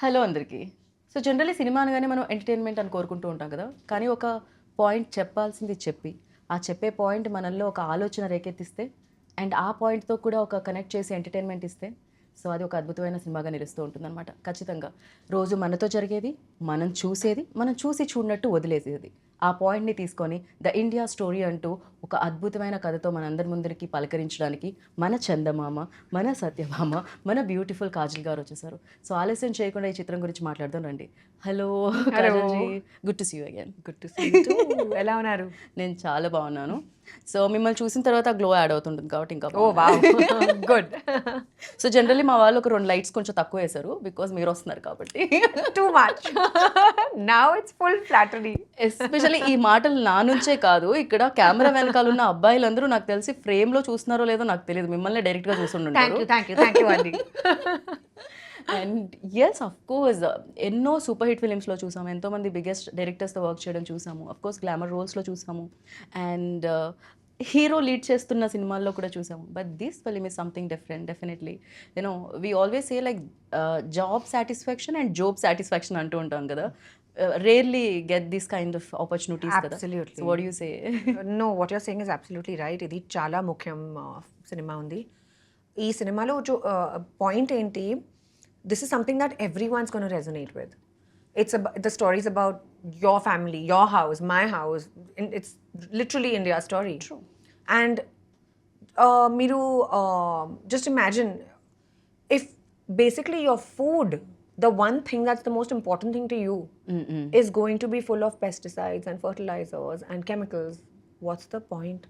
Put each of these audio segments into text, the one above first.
Hello అందరికీ. So generally cinema అనగానే మనం ఎంటర్‌టైన్‌మెంట్ అని కోరుకుంటూ ఉంటాం కదా! కానీ ఒక పాయింట్ చెప్పాల్సింది చెప్పి, ఆ చెప్పే పాయింట్ మనల్లో ఒక ఆలోచన రేకెత్తిస్తే అండ్ ఆ పాయింట్‌తో కూడా ఒక కనెక్ట్ చేసి ఎంటర్‌టైన్‌మెంట్ ఇస్తే, సో అది ఒక అద్భుతమైన సినిమాగా నిలుస్తూ ఉంటుందనమాట. ఖచ్చితంగా. రోజు మనతో జరిగేది, మనం చూసేది, మనం చూసి చూడనట్టు వదిలేసేది. ఆ పాయింట్‌ని తీసుకొని 'ద ఇండియా స్టోరీ' అంటూ ఒక అద్భుతమైన కథతో మనందరి ముందరికి పలకరించడానికి మన చందమామ, మన సత్యభామ, మన బ్యూటిఫుల్ కాజల్ గారు వచ్చేసారు. సో ఆలస్యం చేయకుండా ఈ చిత్రం గురించి మాట్లాడదాం రండి. Hello hello. Kajal ji. Good to see you again. Good to see you too. ఎలా ఉన్నారు? నేను చాలా బాగున్నాను. సో మిమ్మల్ని చూసిన తర్వాత గ్లో యాడ్ అవుతుంటుంది కాబట్టి ఇంకా ఓహ్! బాగున్నాను. వావ్! గుడ్. సో జనరల్లీ మా వాళ్ళు ఒక 2 లైట్స్ కొంచెం తక్కువ వేశారు. బికాజ్ మీరు వస్తున్నారు కాబట్టి. Too much. Now it's full flattery. Especially ఈ మాటలు నా నుంచే కాదు. ఇక్కడ కెమెరా వెనకాల ఉన్న అబ్బాయిలందరూ నాకు తెలిసి ఫ్రేమ్‌లో చూస్తున్నారో లేదో నాకు తెలీదు. మిమ్మల్నే డైరెక్ట్‌గా చూసుండుంటారు. థ్యాంక్ యూ అండి. అండ్ యెస్ ఆఫ్ కోర్స్ ఎన్నో సూపర్ హిట్ ఫిలిమ్స్‌లో చూసాము. ఎంతోమంది బిగ్గెస్ట్ డైరెక్టర్స్‌తో వర్క్ చేయడం చూసాము. ఆఫ్ కోర్స్ గ్లామర్ రోల్స్‌లో చూసాము. అండ్ హీరో లీడ్ చేస్తున్న సినిమాల్లో కూడా చూసాము. But this film is something different definitely. We always say like job satisfaction and job satisfaction అంటూ ఉంటాం కదా! Rarely get this kind of opportunities కదా! Absolutely. So what do you say? No, what you're saying is absolutely right. ఇది చాలా ముఖ్యం cinema ఉంది. ఈ సినిమాలో పాయింట్ ఏంటి, this is something that everyone's gonna resonate with. The story is about your family, your house, my house. It's literally India story. And మీరు just imagine if basically your food, the one thing that's the most important thing to you, is going to be full of pesticides and fertilizers and chemicals. What's the point?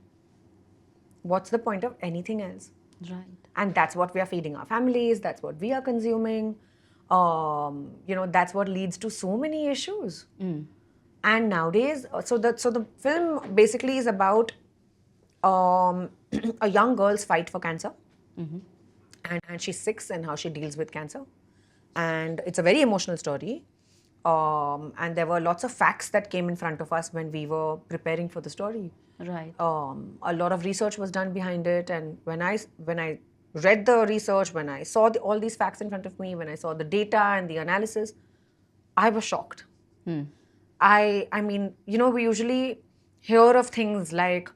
What's the point of anything else? Right. And that's what we are feeding our families, that's what we are consuming. That's what leads to so many issues. And nowadays, so the film basically is about a young girl's fight for cancer. And she's 6 and how she deals with cancer. And it's a very emotional story. And there were lots of facts that came in front of us when we were preparing for the story. Right. A lot of research was done behind it, and when I read the research, when I saw all these facts in front of me, when I saw the data and the analysis, I was shocked. I mean, we usually hear of things like,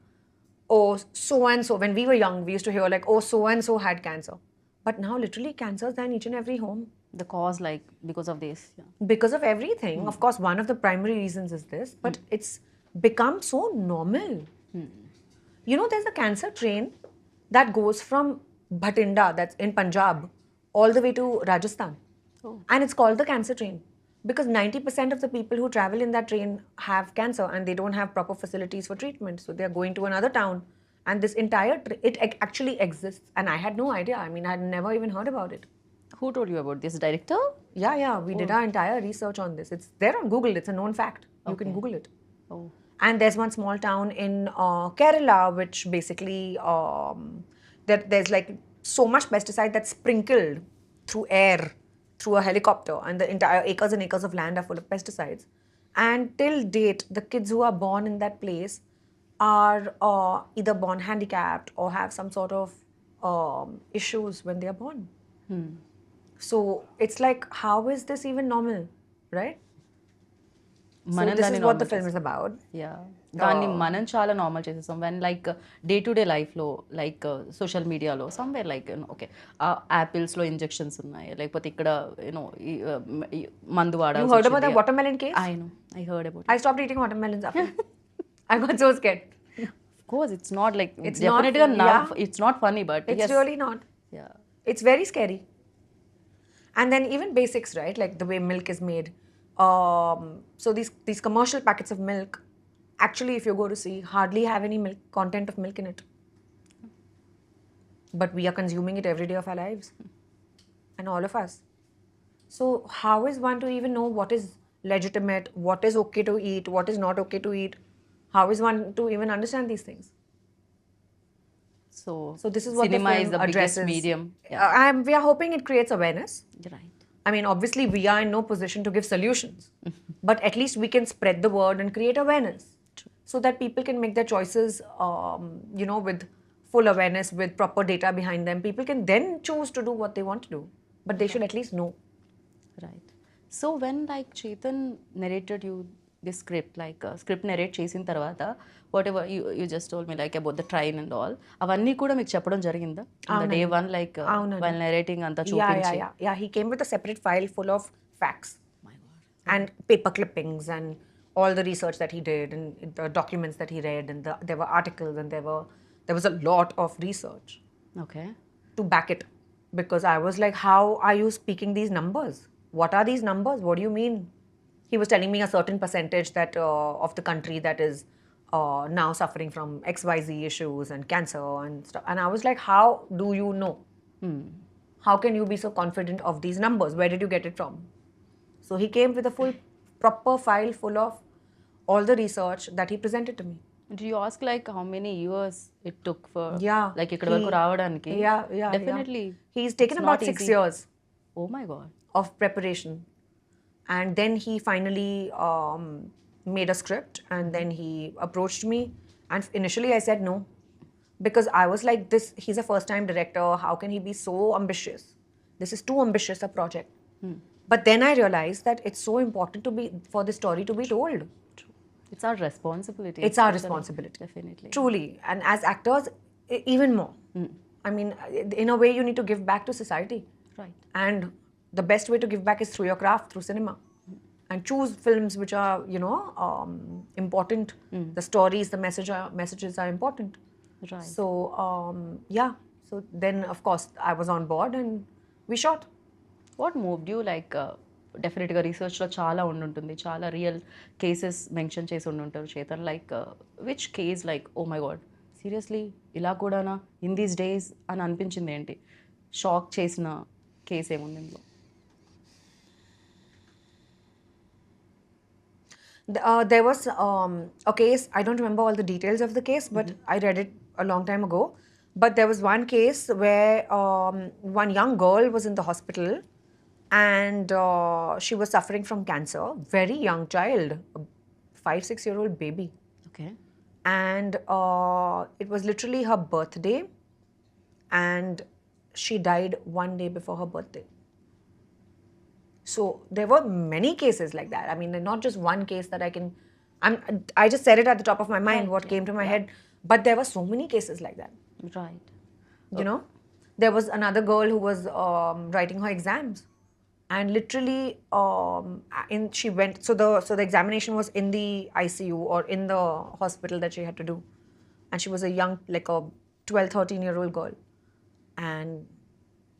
oh, so and so. When we were young, we used to hear like, oh, so and so had cancer. But now literally cancers are in each and every home. The cause like because of this. Yeah. Because of everything. Of course, one of the primary reasons is this, but it's become so normal. There's a cancer train that goes from Bhatinda, that's in Punjab, all the way to Rajasthan. And it's called the cancer train because 90% of the people who travel in that train have cancer and they don't have proper facilities for treatment. So they're going to another town. And this entire, actually exists. And I had no idea. I mean, I had never even heard about it. Who told you about this? Director? Yeah, we did our entire research on this. It's there on Google. It's a known fact. You can Google it. Oh. And there's one small town in Kerala, which basically there's like so much pesticide that's sprinkled through air, through a helicopter, and the entire acres and acres of land are full of pesticides. And till date, the kids who are born in that place are either born handicapped or have some sort of issues when they are born. So it's like, how is this even normal, right? So this is what the film is about. Yeah దాన్ని మనం చాలా normal చేసేసాం when like day to day లైఫ్లో like social మీడియాలో somewhere like okay యాపిల్స్లో injections ఉన్నాయి లేకపోతే ఇక్కడ మందు You heard about వాడాలి. that watermelon case? I heard about. I stopped eating watermelons after. I got so scared. Of course it's not like It's not definitely fun, now yeah. it's not funny but It's yes. really not. Yeah. It's very scary. And then even basics, right? Like the way milk is made. So these commercial packets of milk, actually, if you go to see, hardly have any content of milk in it. But we are consuming it every day of our lives. And all of us. So how is one to even know what is legitimate, what is okay to eat, what is not okay to eat? How is one to even understand these things? So this is what cinema the film is the biggest addresses. medium. We are hoping it creates awareness. Right. I mean, obviously, we are in no position to give solutions, but at least we can spread the word and create awareness so that people can make their choices, with full awareness, with proper data behind them. People can then choose to do what they want to do, but they should at least know. Right. So when like Chetan narrated you the script like script narrate చేసిన తర్వాత what ever you just told me like about the train and all అవన్నీ కూడా మీకు చెప్పడం జరిగిందా day one like while narrating అంతా చూపించి Yeah. He came with a separate file full of facts and paper clippings and all the research that he did and the documents that he read and there were articles and there was a lot of research okay to back it, because I was like, how are you speaking these numbers? What are these numbers? What do you mean? He was telling me a certain percentage that of the country that is now suffering from XYZ issues and cancer and stuff. And I was like, how do you know? How can you be so confident of these numbers? Where did you get it from? So he came with a full, proper file full of all the research that he presented to me. Did you ask like how many years it took for Yeah. like ఇక్కడ వరకు రావడానికి Yeah. definitely He's taken it's about not 6 easy. years Oh my god. of preparation. And then he finally made a script and then he approached me. And initially I said no. Because I was like, he's a first-time director. How can he be so ambitious? This is too ambitious a project. But then I realized that it's so important for the story to be told. It's our responsibility. It's our responsibility. Definitely. Truly. And as actors, even more. I mean, in a way, you need to give back to society. Right. And the best way to give back is through your craft, through cinema. And choose films which are, important. The stories, the messages are important. Right. So, yeah. So then, of course, I was on board and we shot. What moved you like డెఫినెట్గా రీసెర్చ్లో చాలా ఉండుంటుంది చాలా real cases mention చేసి ఉండుంటారు Chetan like which case like oh my god seriously ఇలా కూడానా in these days అని అనిపించింది ఏంటి షాక్ చేసిన కేసు ఏముంది ఇందులో There was a case, I don't remember all the details of the case, but I read it a long time ago. But there was one case where one young girl was in the hospital and she was suffering from cancer, very young child, a 5-6-year-old baby. Okay And it was literally her birthday and she died one day before her birthday. So there were many cases like that. I mean, not just one case that I just said it at the top of my mind, what came to my head. But there were so many cases like that. Right You know, there was another girl who was writing her exams, and literally, she went. So the examination was in the ICU or in the hospital that she had to do, and she was a young, like a 12-13-year-old girl, and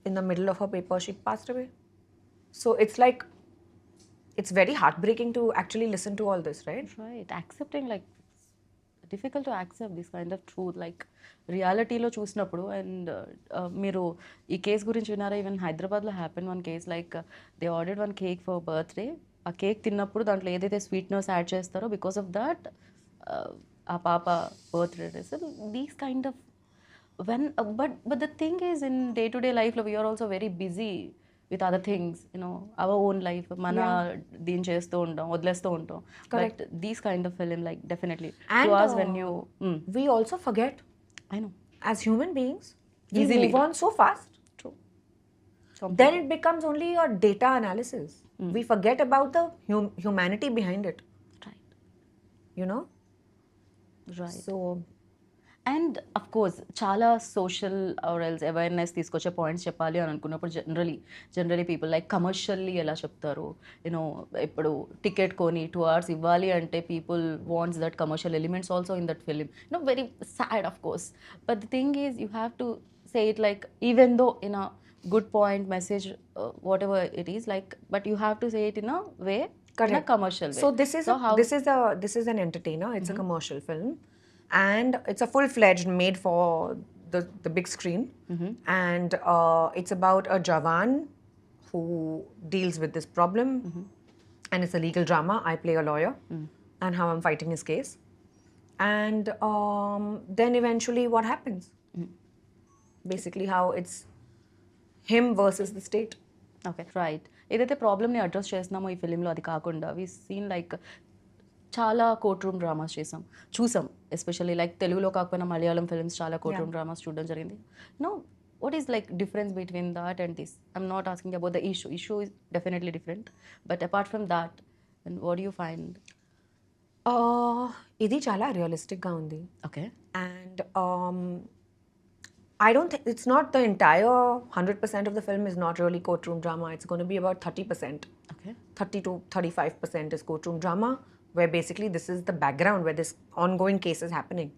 in the middle of her paper, she passed away. So it's like, it's very heartbreaking to actually listen to all this, right? Right accepting like difficult to accept this kind of truth like రియాలిటీలో చూసినప్పుడు and మీరు ఈ case గురించి విన్నారా even హైదరాబాద్లో happen one case like they ordered one cake for birthday ఆ cake తిన్నప్పుడు దాంట్లో ఏదైతే స్వీట్నెస్ యాడ్ చేస్తారో బికాస్ ఆఫ్ దట్ ఆ పాప birthday these kind of when but the thing is in day to day లైఫ్లో we are also very busy with other things our own life మన దీని చేస్తూ ఉంటాం వదిలేస్తూ ఉంటాం but these kind of film like definitely to us when you We also forget. I know As human beings, we Easily. move on so fast. True. Then it becomes only a data analysis. We forget about the humanity behind it. Right. You know? Right. So, and of course చాలా social ఆర్ఎల్స్ awareness తీసుకొచ్చే points చెప్పాలి అని అనుకున్నప్పుడు generally people like commercially ఎలా చెప్తారు ఇప్పుడు ticket కొని 2 hours ఇవ్వాలి అంటే people wants that commercial elements also in that film very sad of course but the thing is you have to say it like even though in a good point message what ever it is like but you have to say it in a way in a commercial way so this is an entertainer. It's a commercial film, and it's a full-fledged made for the big screen. And it's about a Jawan who deals with this problem, and it's a legal drama. I play a lawyer, and how I'm fighting his case. And then eventually what happens? Basically how it's him versus the state. Okay right ఏదైతే ప్రాబ్లమ్ని address చేస్తున్నామో ఈ ఫిలింలో అది కాకుండా we seen like చాలా court room dramas చూసాం especially like తెలుగులో కాకపోయినా మలయాళం ఫిల్మ్స్ చాలా కోర్ట్ రూమ్ డ్రామాస్ చూడడం జరిగింది what is like difference between that and this? I'm not asking about the issue is definitely different, but apart from that, and what do you find? ఇది చాలా రియలిస్టిక్గా ఉంది. Okay. And I don't think it's not the entire 100% of the film is not really courtroom drama. It's going to be about 30%. Okay. 30 to 35% is courtroom drama, where basically this is the background where this ongoing case is happening.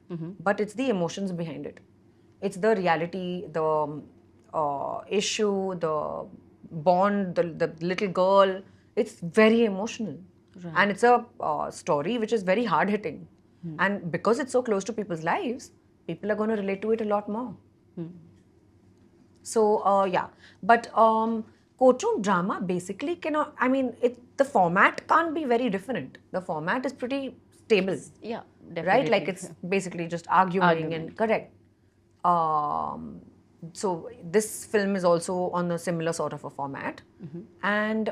But it's the emotions behind it. It's the reality, the issue, the bond, the little girl. It's very emotional. Right. And it's a story which is very hard hitting. And because it's so close to people's lives, people are going to relate to it a lot more. So yeah, but courtroom drama basically cannot, I mean, the format can't be very different. The format is pretty stable, Yeah, definitely. right? Like it's basically just arguing and correct. So this film is also on a similar sort of a format. And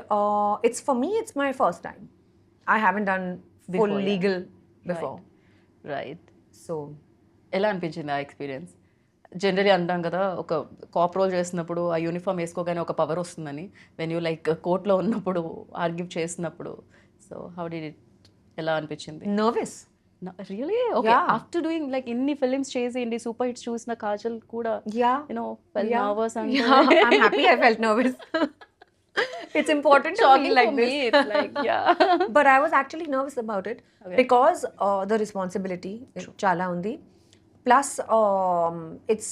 it's, for me, it's my first time. I haven't done full Before, yeah. legal before. Right. So ఎలా అనిపించింది ఆ experience? Generally అంటాం కదా, ఒక cop role చేసినప్పుడు ఆ uniform వేసుకోగానే ఒక power వస్తుందని, వెన్ యూ లైక్ కోర్ట్లో ఉన్నప్పుడు ఆర్గ్యూ చేసినప్పుడు, సో హౌ డిడ్ ఇట్, ఎలా అనిపించింది? nervous. Really okay. Yeah. After doing like ఇన్ని ఫిల్మ్స్ చేసి ఇన్ని సూపర్ హిట్స్ చూసిన కాజల్ కూడా Yeah. యూనో ఫెల్ Yeah. నర్వస్ అంటే Yeah, I'm happy I felt nervous. It's important to shocking feel like for this. Me. It's like yeah. But I was actually nervous about it because the responsibility chala undi. Plus, it's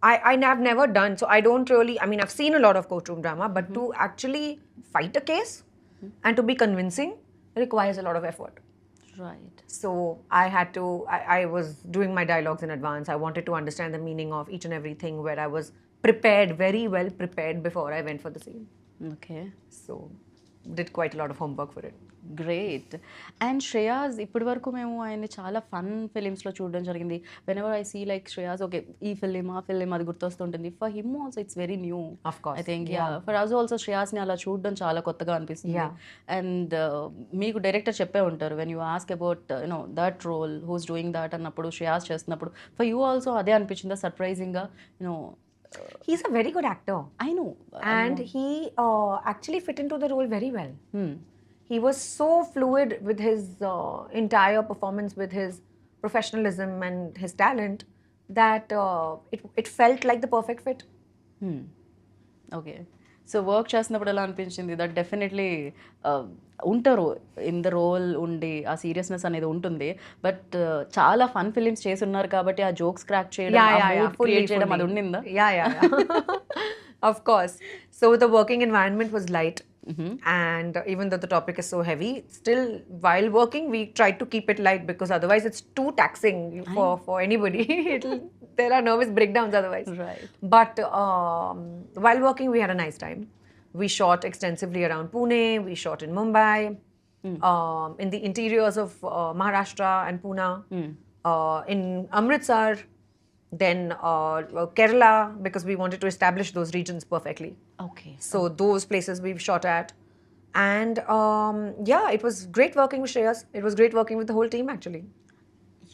I've never done, so I don't really. I mean, I've seen a lot of courtroom drama, but to actually fight a case and to be convincing requires a lot of effort. Right. So I had to. I was doing my dialogues in advance. I wanted to understand the meaning of each and everything. Where I was prepared, very well prepared before I went for the scene. Okay. So did quite a lot of homework for it. Great. And Shreyas ఇప్పటి వరకు మేము ఆయన్ని చాలా fun ఫిలిమ్స్లో చూడడం జరిగింది. Whenever I see like Shreyas, okay ఈ film ఆ ఫిలిం అది గుర్తొస్తుంటుంది. For him also it's very new. Of course, I think yeah, for us also శ్రేయాస్ని అలా చూడడం చాలా కొత్తగా అనిపిస్తుంది. Yeah. అండ్ మీకు డైరెక్టర్ చెప్పే ఉంటారు, when you ask about you know that role who's doing that అన్నప్పుడు, శ్రేయాస్ చేస్తున్నప్పుడు ఫర్ యూ ఆల్సో అదే అనిపించిందా సర్ప్రైజింగ్గా? You know He's a very good actor. I know. And he actually fit into the role very well. He was so fluid with his entire performance, with his professionalism and his talent, that it felt like the perfect fit. Okay. So work చేసినప్పుడు ఎలా అనిపించింది? That definitely ఉంటారు in the role ఉండి ఆ seriousness అనేది ఉంటుంది, but చాలా fun films చేసి ఉన్నారు కాబట్టి ఆ జోక్స్ క్రాక్ చేయడం, క్రియేట్ చేయడం అది ఉండిందా? Yeah. Of course. So the working environment was light. And even though the topic is so heavy, still while working we tried to keep it light, because otherwise it's too taxing for anybody. There are nervous breakdowns otherwise. Right. But while working we had a nice time. We shot extensively around Pune, we shot in Mumbai, in the interiors of Maharashtra and Pune, in Amritsar, then Kerala, because we wanted to establish those regions perfectly. Okay. So those places we've shot at. And yeah, it was great working with Shreyas. It was great working with the whole team actually.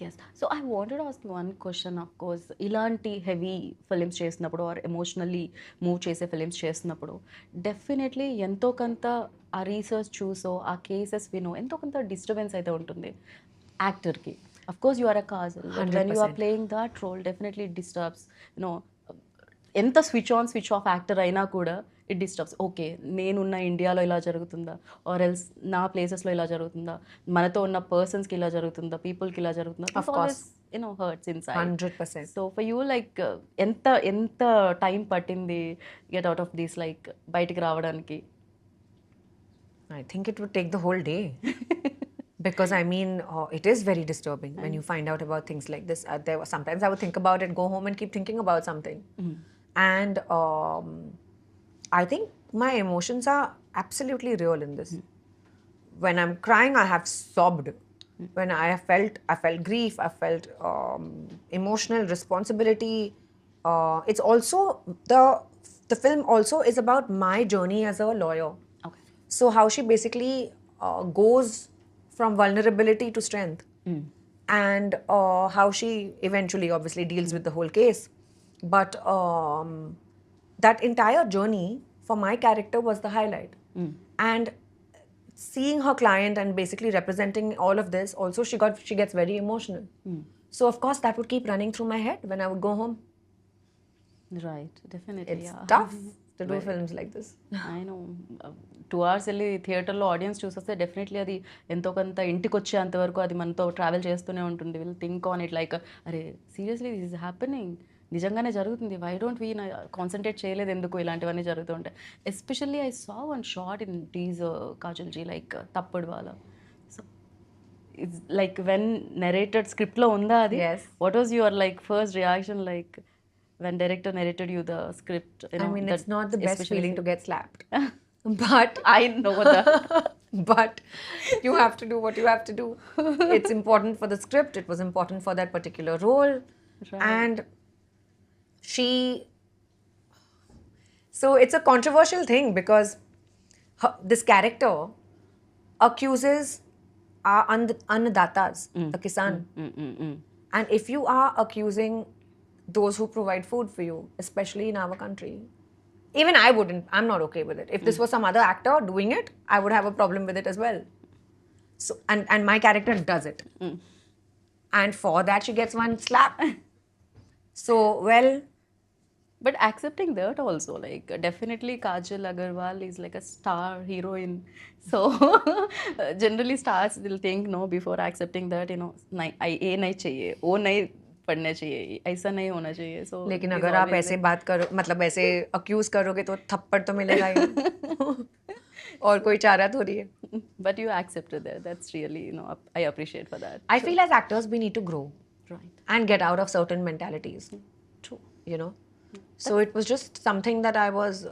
Yes. So I wanted ask one question. Of course ఇలాంటి heavy films చేసినప్పుడు or emotionally move చేసే films చేసినప్పుడు definitely ఎంతో కొంత ఆ research చూసో ఆ cases వినో ఎంతో కొంత డిస్టర్బెన్స్ అయితే ఉంటుంది యాక్టర్కి. Of course you are a Kajal, when you are playing that role definitely it disturbs. You know ఎంత switch on switch off actor అయినా కూడా ఇట్ డిస్టర్బ్స్. ఓకే నేనున్న ఇండియాలో ఇలా జరుగుతుందా, ఆర్ ఎల్స్ నా ప్లేసెస్లో ఇలా జరుగుతుందా, మనతో ఉన్న పర్సన్స్కి ఇలా జరుగుతుందా, పీపుల్కి ఇలా జరుగుతుందా, Of course. You know hurts inside. 100%. So for you like ఎంత టైం పట్టింది get out of this, like బయటికి రావడానికి? I think it would take the whole day. Because I mean, it is very disturbing when you find out about things like this. Sometimes I would think about it, go home and keep thinking about something. And I think my emotions are absolutely real in this. When I'm crying, I have sobbed. When I felt grief, I felt emotional responsibility. It's also the film also is about my journey as a lawyer. Okay. So how she basically goes from vulnerability to strength, and how she eventually obviously deals with the whole case. But that entire journey for my character was the highlight. And seeing her client and basically representing all of this, also she gets very emotional. So of course that would keep running through my head when I would go home. Right, definitely. It's Yeah. tough to do films like this. I know 2 hours వెళ్ళి థియేటర్లో audience చూసేస్తే definitely అది ఎంతో కొంత ఇంటికి వచ్చేంతవరకు అది మనతో travel చేస్తూనే ఉంటుంది. Will think on it like అరే సీరియస్లీ దిస్ ఇస్ హ్యాపెనింగ్, నిజంగానే జరుగుతుంది, వై డోంట్ వీ కాన్సన్ట్రేట్ చేయలేదు ఎందుకు ఇలాంటివన్నీ జరుగుతూ ఉంటాయి. Especially I saw one short in teaser Kajal ji like తప్పుడు వాళ్ళ. So it's like when narrated స్క్రిప్ట్లో ఉందా అది? Yes. What was your like first reaction like when director narrated you the script? You know, I mean, it's not the best especially- feeling to get slapped. But I know that. but you have to do what you have to do. It's important for the script. It was important for that particular role. Right. And she... So it's a controversial thing because this character accuses our annadatas, the kisan. And if you are accusing those who provide food for you, especially in our country, even I wouldn't. I'm not okay with it. If this was some other actor doing it, I would have a problem with it as well. So and my character does it. And for that she gets one slap. So, well, But accepting that also, like definitely Kajal Agarwal is like a star heroine. So generally stars will think no before accepting that, you know, ये नहीं चाहिए, वो नहीं पढ़ना चाहिए, ऐसा नहीं होना चाहिए. So लेकिन it is अगर आप always ऐसे बात करो, मतलब ऐसे अक्यूज करोगे तो थप्पड़ तो मिलेगा ही. और कोई चारा थोड़ी है. but you accepted that. That's really, you know, I appreciate for that. I feel as actors we need to grow Right. and get out of certain mentalities. True. You know, so it was just something that I was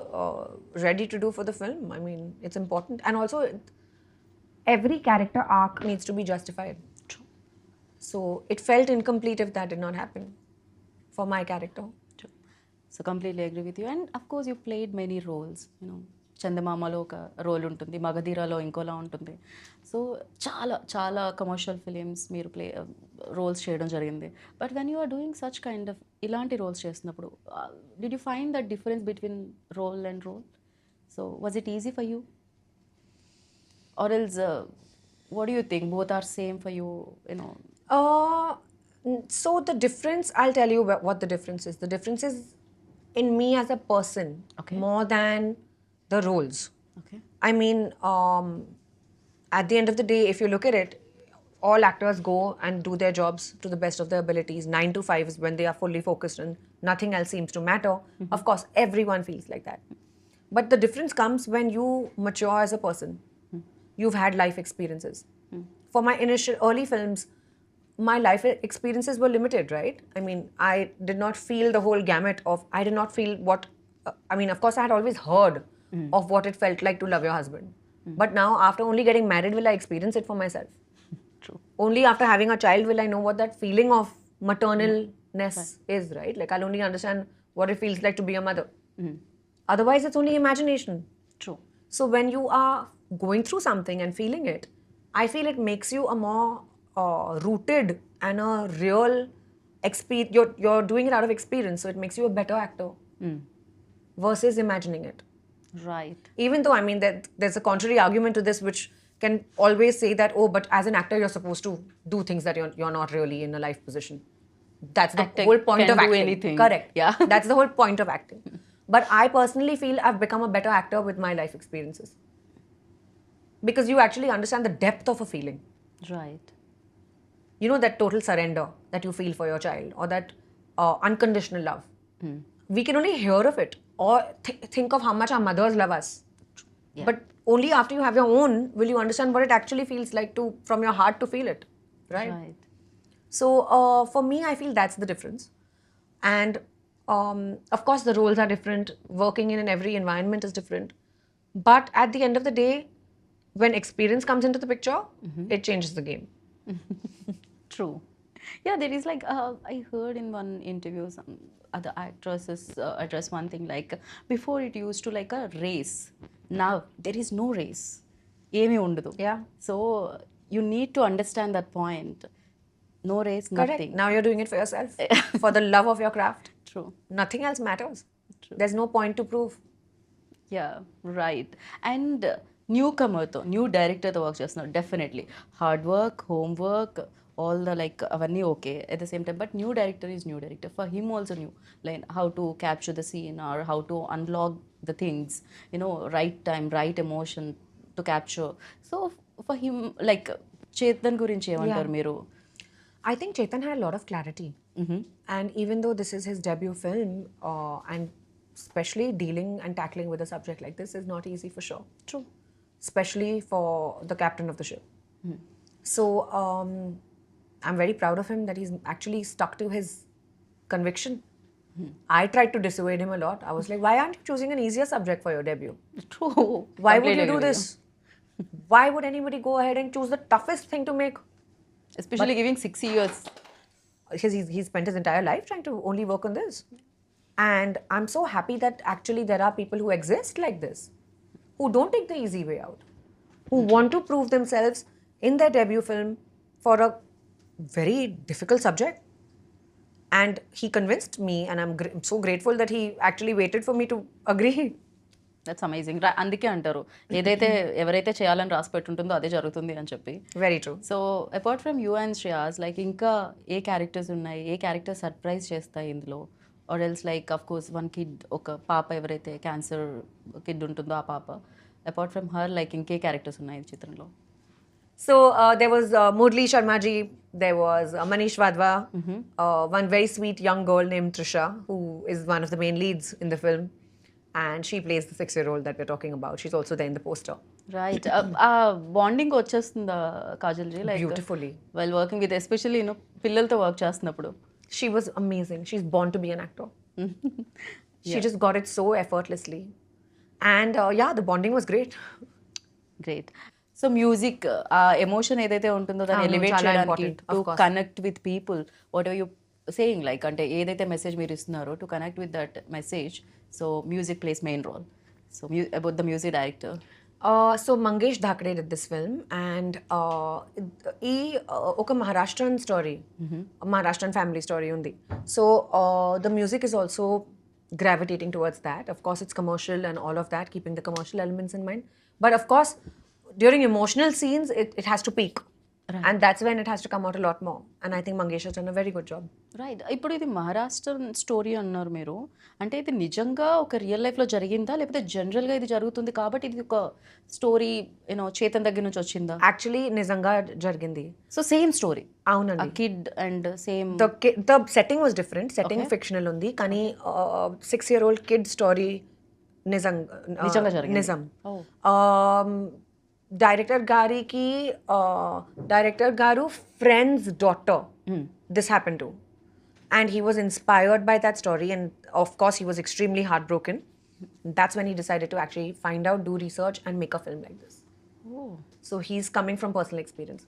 ready to do for the film. I mean, it's important, and also every character arc needs to be justified. True. So it felt incomplete if that did not happen for my character. True. So completely agree with you. And of course you played many roles, you know. చందమామలో ఒక role ఉంటుంది, మగధీరాలో ఇంకోలా ఉంటుంది. So చాలా చాలా commercial films మీరు roles చేయడం జరిగింది. But when you are doing such kind of ఇలాంటి రోల్స్ చేస్తున్నప్పుడు did you find that difference between role and role? So was it easy for you or else what do you think both are same for you, you know? So the difference, I'll tell you what the difference is. The difference is in me as a person, Okay. more than the roles. Okay. I mean, at the end of the day, if you look at it, all actors go and do their jobs to the best of their abilities. 9 to 5 is when they are fully focused and nothing else seems to matter. Of course, everyone feels like that. But the difference comes when you mature as a person. You've had life experiences. For my early films, my life experiences were limited, right? I mean, I did not feel the whole gamut of, I did not feel what, I mean, of course, I had always heard of what it felt like to love your husband. But now, after only getting married, will I experience it for myself? True. Only after having a child will I know what that feeling of maternalness is, right? Like, I'll only understand what it feels like to be a mother. Otherwise, it's only imagination. True. So when you are going through something and feeling it, I feel it makes you a more rooted and a real experience. You're doing it out of experience, so it makes you a better actor versus imagining it. Right. Even though, I mean, there's a contrary argument to this, which can always say that, oh, but as an actor, you're supposed to do things that you're not really in a life position. That's the Actor whole point can of do acting. anything. Correct. Yeah. That's the whole point of acting. But I personally feel I've become a better actor with my life experiences. Because you actually understand the depth of a feeling. Right. You know, that total surrender that you feel for your child, or that unconditional love. We can only hear of it or think of how much our mothers love us. Yeah. But only after you have your own will you understand what it actually feels like to, from your heart to feel it. Right? Right. So for me, I feel that's the difference. And of course, the roles are different. Working in every environment is different. But at the end of the day, when experience comes into the picture, it changes the game. True. Yeah, there is like, I heard in one interview, some other actresses address one thing like, before it used to like a race. Now, there is no race. Emi undadu. Yeah. So, you need to understand that point. No race, Correct. nothing. Now you're doing it for yourself, for the love of your craft. True. True. Nothing else matters. True. There's no point to prove. Yeah right and new కమర్తో new డైరెక్టర్తో work చేస్తున్నారు definitely hard work homework all the like అవన్నీ okay at the same time but new director is new director for him also new like how to capture the scene or how to unlock the things you know right time right emotion to capture so for him like Chetan గురించి ఏమంటారు మీరు I think Chetan had a lot of clarity. And even though this is his debut film, and especially dealing and tackling with a subject like this is not easy for sure. True. Especially for the captain of the ship. So I'm very proud of him that he's actually stuck to his conviction. I tried to dissuade him a lot. I was like, why aren't you choosing an easier subject for your debut? True. Why would you do this? Why would anybody go ahead and choose the toughest thing to make? Especially giving 6 years. Because he's spent his entire life trying to only work on this. And I'm so happy that actually there are people who exist like this, who don't take the easy way out, who want to prove themselves in their debut film for a very difficult subject. And he convinced me, and I'm so grateful that he actually waited for me to agree. That's amazing అందుకే అంటారు ఏదైతే ఎవరైతే చేయాలని రాసి పెట్టుంటుందో అదే జరుగుతుంది అని చెప్పి Very true. So apart from you and Shreyas like ఇంకా ఏ క్యారెక్టర్స్ ఉన్నాయి ఏ క్యారెక్టర్స్ సర్ప్రైజ్ చేస్తాయి ఇందులో or else like of course one kid ఒక పాప ఎవరైతే క్యాన్సర్ కిడ్ ఉంటుందో ఆ పాప అపార్ట్ ఫ్రమ్ హర్ లైక్ ఇంకే క్యారెక్టర్స్ ఉన్నాయి ఈ చిత్రంలో So there was Murli Sharma ji, there was Manish Wadhwa, one very sweet young girl named Trisha, who is one of the main leads in the film. And she plays the 6-year-old that we're talking about. She's also there in the poster. Right ఆ bonding వచ్చేస్తుందా Kajal ji like Beautifully. While working with especially you know పిల్లలతో work చేస్తున్నప్పుడు She was amazing. She's born to be an actor. She just got it so effortlessly. And yeah, the bonding was great. Great so music ఆ emotion ఏదైతే ఉంటుందో దాన్ని అవును, elevate చాలా చేయడానికి important, to of course. Connect with people whatever you saying like అంటే ఏదైతే message మీరు ఇస్తున్నారో to connect with that message so music plays main role so about the music director So Mangesh Dhakde did this film, and oka Maharashtrian story, Maharashtrian family story undi. So the music is also gravitating towards that. Of course, it's commercial and all of that, keeping the commercial elements in mind. But of course, during emotional scenes, it has to peak. And that's when it has to come out a lot more. And I think Mangesh has done a very good job. Right ఇప్పుడు ఇది Maharashtra story అన్నారు మీరు అంటే ఇది నిజంగా ఒక real లైఫ్లో జరిగిందా లేకపోతే జనరల్గా ఇది జరుగుతుంది కాబట్టి ఇది ఒక స్టోరీ యూనో చేతన్ దగ్గర నుంచి వచ్చిందా Actually, Nizanga jargindi. So same story ఆ Aunandi. Kid and same The setting was different. Setting fictional undi. Kani 6-year-old kid story నిజంగా జరిగింది. Nizam. Oh. Director Garu friend's daughter. This happened to. And he was inspired by that story, and of course he was extremely heartbroken. That's when he decided to actually find out, do research, and make a film like this. So he's coming from personal experience.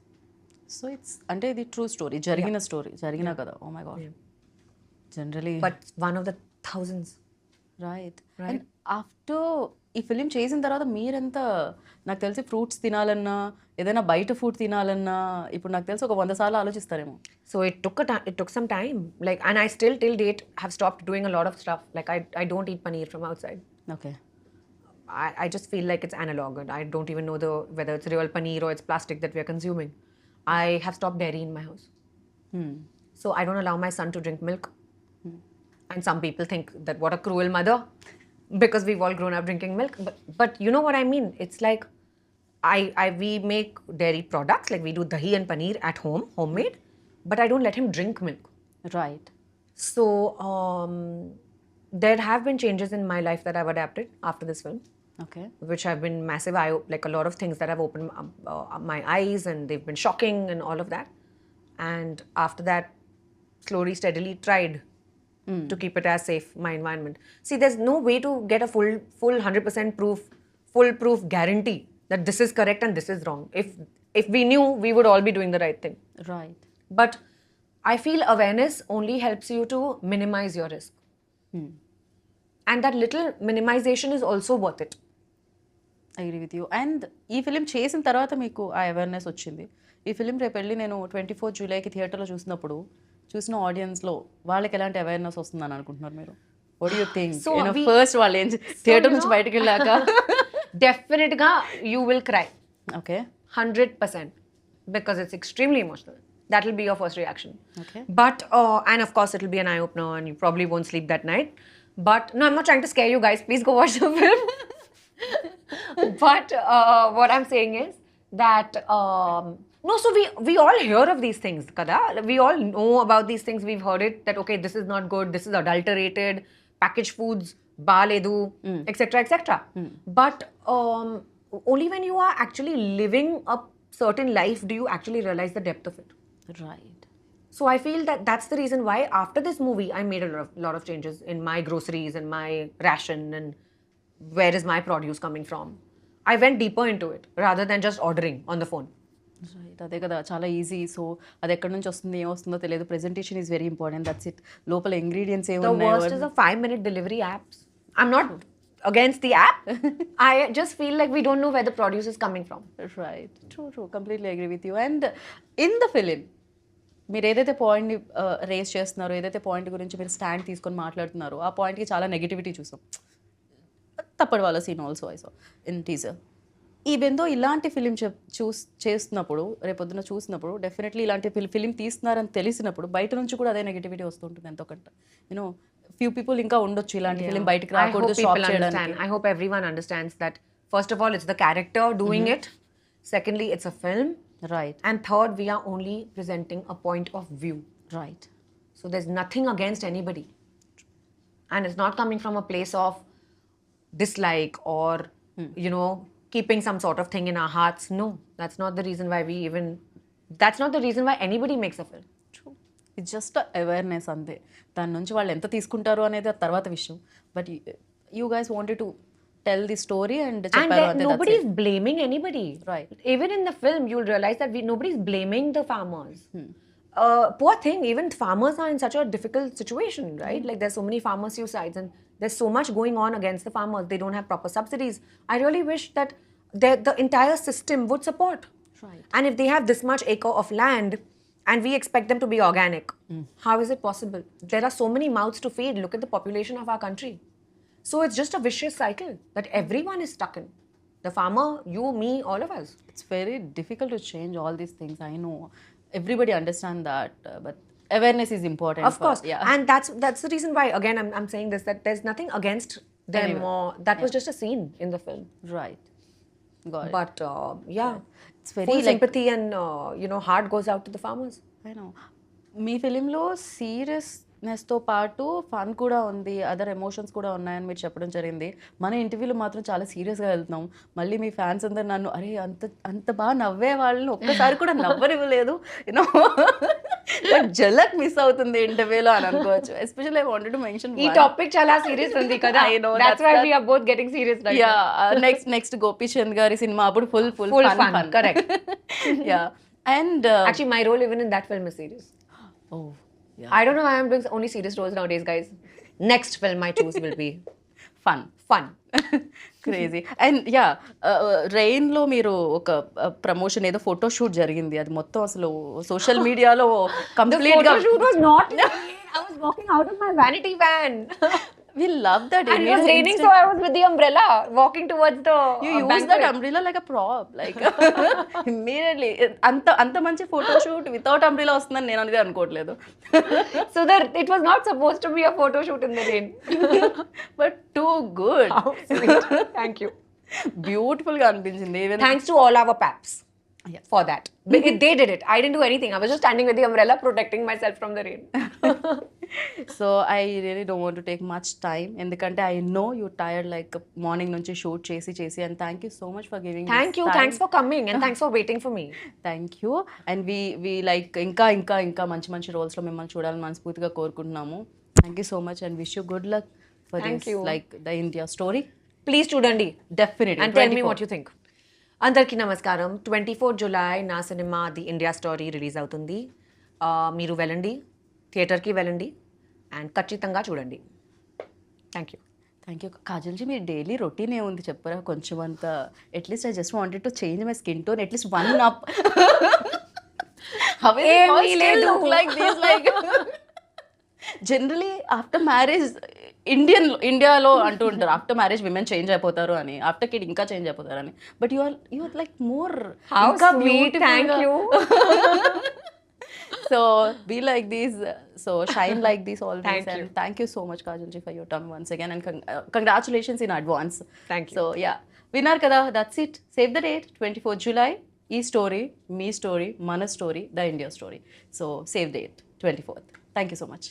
So it's అంటే ఇది true story జరిగిన story జరిగిన కదా oh my God generally But one of the thousands. Right and after ఈ film చేసిన తర్వాత మీరెంత నాకు తెలిసి ఫ్రూట్స్ తినాలన్నా ఏదైనా బయట ఫుడ్ తినాలన్నా ఇప్పుడు నాకు తెలిసి ఒక 100 సార్లు ఆలోచిస్తారేమో So it took some time. Like, and I still till date have stopped doing a lot of stuff. Like I don't eat paneer from outside. Okay I just feel like it's analog, and I don't even know whether it's real paneer or it's plastic that we are consuming. I have stopped dairy in my house. So I don't allow my son to drink milk. And some people think that what a cruel mother, because we've all grown up drinking milk. But you know what I mean? It's like we make dairy products, like we do dahi and paneer at home, homemade, but I don't let him drink milk. Right So there have been changes in my life that I've adapted after this film, okay which have been massive. Like a lot of things that have opened my eyes, and they've been shocking and all of that. And after that, slowly, steadily tried to keep it as safe, my environment. See, there's no way to get a full 100% foolproof guarantee that this is correct and this is wrong. If we knew, we would all be doing the right thing. Right But I feel awareness only helps you to minimize your risk. And that little minimization is also worth it. Agree with you and ఈ film చేసిన తర్వాత మీకు ఆ awareness వచ్చింది ఈ film రేపు వెళ్ళి నేను 24 జూలైకి థియేటర్లో చూసినప్పుడు చూసిన ఆడియన్స్లో వాళ్ళకి ఎలాంటి అవేర్నెస్ వస్తుందని అనుకుంటున్నారు మీరు? What you think? So first వాళ్ళు ఏం థియేటర్ నుంచి బయటకు వెళ్ళాక డెఫినెట్గా you will cry okay 100% because it's extremely emotional. That will be your first reaction. Okay. But and of course it'll be an eye opener and you probably won't sleep that night. But no, I'm not trying to scare you guys. Please go watch the film. But what I'm saying is that no, so we all hear of these things, kada. We all know about these things. We've heard it that okay, this is not good. This is adulterated. Packaged foods, baledu, etc., etc. But only when you are actually living a certain life do you actually realize the depth of it. Right. So I feel that that's the reason why after this movie I made a lot of changes in my groceries and my ration and where is my produce coming from. I went deeper into it rather than just ordering on the phone. Right, అదే కదా, చాలా easy. So అది ఎక్కడి నుంచి వస్తుంది, ఏం వస్తుందో తెలియదు. Presentation is very important. That's it. లోపల ఇంగ్రీడియంట్స్ The ఏమున్నాయి? worst is the 5-minute delivery apps. I'm not against the app. I just feel like we don't know where the produce is coming from. Right, true, completely agree with you. And in the film మీరు ఏదైతే పాయింట్ని race చేస్తున్నారో, ఏదైతే point గురించి మీరు stand తీసుకొని మాట్లాడుతున్నారో, ఆ పాయింట్కి చాలా నెగిటివిటీ చూసాం. తప్పటి వాళ్ళ scene also I saw in teaser. Even though ఇలాంటి ఫిలిం చేస్తున్నప్పుడు, రేపొద్దున చూసినప్పుడు డెఫినెట్లీ ఇలాంటి ఫిలిం తీస్తున్నారని తెలిసినప్పుడు బయట నుంచి కూడా అదే నెగిటివిటీ వస్తుంటుంది ఎంతో కొంత. యూనో ఫ్యూ పీపుల్ ఇంకా ఉండొచ్చు ఇలాంటి ఫిలిం బయటకు రాకూడదు, స్టాప్ చేయడానికి. I hope everyone understands that first of all it's the character doing it. Secondly, it's a film. Right, And third, we are only presenting a point of view. Right. So there's nothing against anybody. And it's not coming from a place of dislike or, you know, keeping some sort of thing in our hearts. No, that's not the reason why that's not the reason why anybody makes a film. It's just awareness అంతే. దాని నుంచి వాళ్ళు ఎంత తీసుకుంటారు అనేది ఆ తర్వాత విషయం. But you guys wanted to tell the story and చెప్పారు అంతే. Nobody is blaming anybody. Right. Even in the film, you'll realize that nobody is blaming the farmers. Poor thing, even farmers are in such a difficult situation, right? Like there's so many farmer suicides and there's so much going on against the farmers. They don't have proper subsidies. I really wish that the entire system would support. Right. And if they have this much acre of land and we expect them to be organic, how is it possible? There are so many mouths to feed. Look at the population of our country. So it's just a vicious cycle that everyone is stuck in. The farmer, you, me, all of us. It's very difficult to change all these things. I know everybody understand that, but awareness is important. Of course. Yeah. And that's the reason why, again, I'm saying this, that there's nothing against them Anyway. or that was just a scene in the film. Right. Got it. But yeah, It's very full like sympathy and heart goes out to the farmers. I know. మీ ఫిలింలో సీరియస్నెస్తో పాటు fun కూడా ఉంది, other emotions కూడా ఉన్నాయని మీరు చెప్పడం జరిగింది. మన ఇంటర్వ్యూలో మాత్రం చాలా సీరియస్గా వెళ్తున్నాం. మళ్ళీ మీ ఫ్యాన్స్ అందరు నన్ను అరే అంత బాగా నవ్వే వాళ్ళని ఒక్కసారి కూడా నవ్వనివ్వలేదు, యూనో బట్ జలక్ మిస్ అవుతుంది ఇంటర్వ్యూలో అని అనుకోవచ్చు. Especially I wanted to mention ఈ టాపిక్ చాలా సీరియస్ ఉంది కదా. I know, That's why we are both getting serious right now. Next Gopichand గారి సినిమా అప్పుడు full Full fun. fun, correct. Yeah and Actually, my role even in that film is serious. oh yeah, I don't know why I'm doing only serious roles nowadays, guys. Next film I choose will be fun. fun. Crazy. And yeah రెయిన్లో మీరు ఒక promotion ఏదో photo shoot జరిగింది, అది మొత్తం అసలు social మీడియాలో కంప్లీట్గా Photo shoot was not me. I was walking out of my vanity van. we love that And it image. was raining, so I was with the umbrella walking towards the You use banquet. that umbrella like a prop, like immediately. అంత మంచి photo shoot without umbrella వస్తుందని నేను అనేది అనుకోవట్లేదు. So it was not supposed to be a photo shoot in the rain. But too good. How sweet. Thank you. బ్యూటిఫుల్గా అనిపించింది. Even Thanks to all our paps for that. They did it. I didn't do anything. I was just standing with the umbrella protecting myself from the rain. So I really don't want to take much time, ఎందుకంటే I know you tired like morning నుంచి shoot చేసి and thank you so much for giving. Thank you. Thanks for coming and thanks for waiting for me. Thank you. And we like ఇంకా మంచి రోల్స్లో మిమ్మల్ని చూడాలని మనస్ఫూర్తిగా కోరుకుంటున్నాము. Thank you so much and wish you good luck for Thank this you. లైక్ the India story. Please చూడండి definitely. and tell me what you think. అందరికీ నమస్కారం. 24 జూలై నా cinema the India story release అవుతుంది. మీరు వెళ్ళండి, థియేటర్కి వెళ్ళండి అండ్ ఖచ్చితంగా చూడండి. Thank you. కాజల్జీ, మీరు డైలీ రొటీన్ ఏముంది చెప్పరా కొంచెం అంత? At least I just wanted to change my skin tone, at least 1 up. How is it all ఏమీ still లేదు. look like this? Like generally after marriage ఇండియాలో అంటూ ఉంటారు ఆఫ్టర్ మ్యారేజ్ విమెన్ చేంజ్ అయిపోతారు అని, ఆఫ్టర్ కిడ్ ఇంకా చేంజ్ అయిపోతారు అని. But you are like more How ఇంకా sweet, beautiful. thank you. So be like this, so shine like this always. Thank you. And thank you so much Kajal ji for your time once again and congratulations in advance. Thank you. So yeah, విన్నారు కదా, that's it. Save the date 24 July. ఈ story మీ story, మన story, the India story. So save date 24th. Thank you so much.